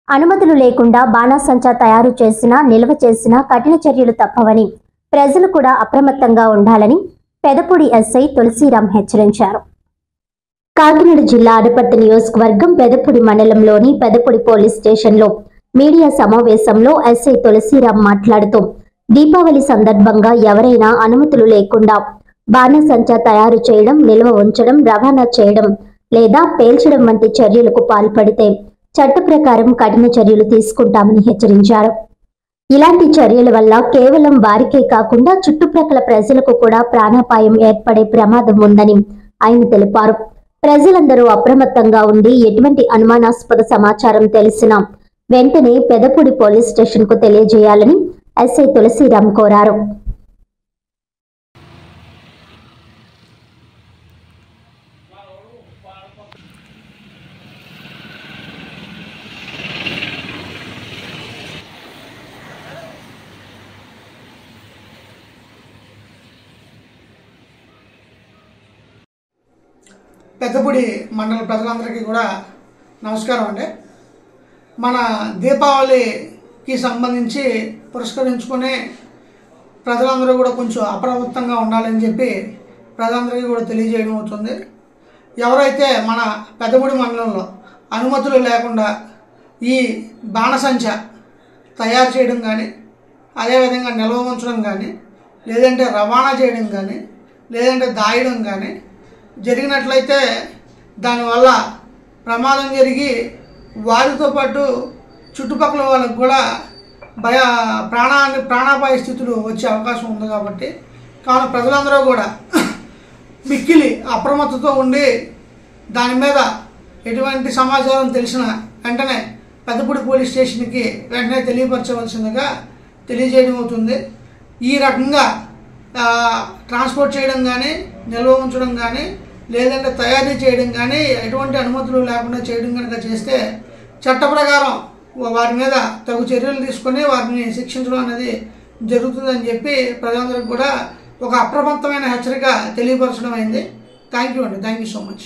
అనుమతులు లేకుండా బాణాసంచా తయారు చేసినా నిల్వ చేసినా కఠిన చర్యలు తప్పవని ప్రజలు కూడా అప్రమత్తంగా ఉండాలని పెదపూడి ఎస్ఐ తులసిరామ్ హెచ్చరించారు. కాకినాడ జిల్లా అనపర్తి నియోజకవర్గం పెదపూడి మండలంలోని పెదపూడి పోలీస్ స్టేషన్లో మీడియా సమావేశంలో ఎస్ఐ తులసిరామ్ మాట్లాడుతూ దీపావళి సందర్భంగా ఎవరైనా అనుమతులు లేకుండా బాణాసంచా తయారు చేయడం, నిల్వ ఉంచడం, రవాణా చేయడం లేదా పేల్చడం వంటి చర్యలకు పాల్పడితే చట్ట ప్రకారం కఠిన చర్యలు తీసుకుంటామని హెచ్చరించారు. ఇలాంటి చర్యల వల్ల కేవలం వారికే కాకుండా చుట్టుప్రక్కల ప్రజలకు కూడా ప్రాణాపాయం ఏర్పడే ప్రమాదం ఉందని ఆయన తెలిపారు. ప్రజలందరూ అప్రమత్తంగా ఉండి ఎటువంటి అనుమానాస్పద సమాచారం తెలిసినా వెంటనే పెదపూడి పోలీస్ స్టేషన్ కు తెలియజేయాలని ఎస్ఐ తులసిరామ్ కోరారు. పెద్దపూడి మండల ప్రజలందరికీ కూడా నమస్కారం అండి. మన దీపావళికి సంబంధించి పురస్కరించుకుని ప్రజలందరూ కూడా కొంచెం అప్రమత్తంగా ఉండాలని చెప్పి ప్రజలందరికీ కూడా తెలియజేయడం అవుతుంది. ఎవరైతే మన పెద్దపూడి మండలంలో అనుమతులు లేకుండా ఈ బాణసంచా తయారు చేయడం కానీ, అదేవిధంగా నిల్వ ఉంచడం కానీ, లేదంటే రవాణా చేయడం కానీ, లేదంటే దాయడం కానీ జరిగినట్లయితే దానివల్ల ప్రమాదం జరిగి వారితో పాటు చుట్టుపక్కల వాళ్ళకు కూడా ప్రాణాపాయ స్థితులు వచ్చే అవకాశం ఉంది. కాబట్టి కావున ప్రజలందరూ కూడా మిక్కిలి అప్రమత్తతో ఉండి దాని మీద ఎటువంటి సమాచారం తెలిసిన వెంటనే పెద్దపూడి పోలీస్ స్టేషన్కి వెంటనే తెలియపరచవలసిందిగా తెలియజేయడం అవుతుంది. ఈ రకంగా ట్రాన్స్పోర్ట్ చేయడం కానీ, నిల్వ ఉంచడం కానీ, లేదంటే తయారీ చేయడం కానీ ఎటువంటి అనుమతులు లేకుండా చేయడం కనుక చేస్తే చట్ట ప్రకారం వారి మీద తగు చర్యలు తీసుకొని వారిని శిక్షించడం అనేది జరుగుతుందని చెప్పి ప్రజలందరికీ కూడా ఒక అప్రమత్తమైన హెచ్చరిక తెలియపరచడం అయింది. థ్యాంక్ యూ అండి. Thank you so much.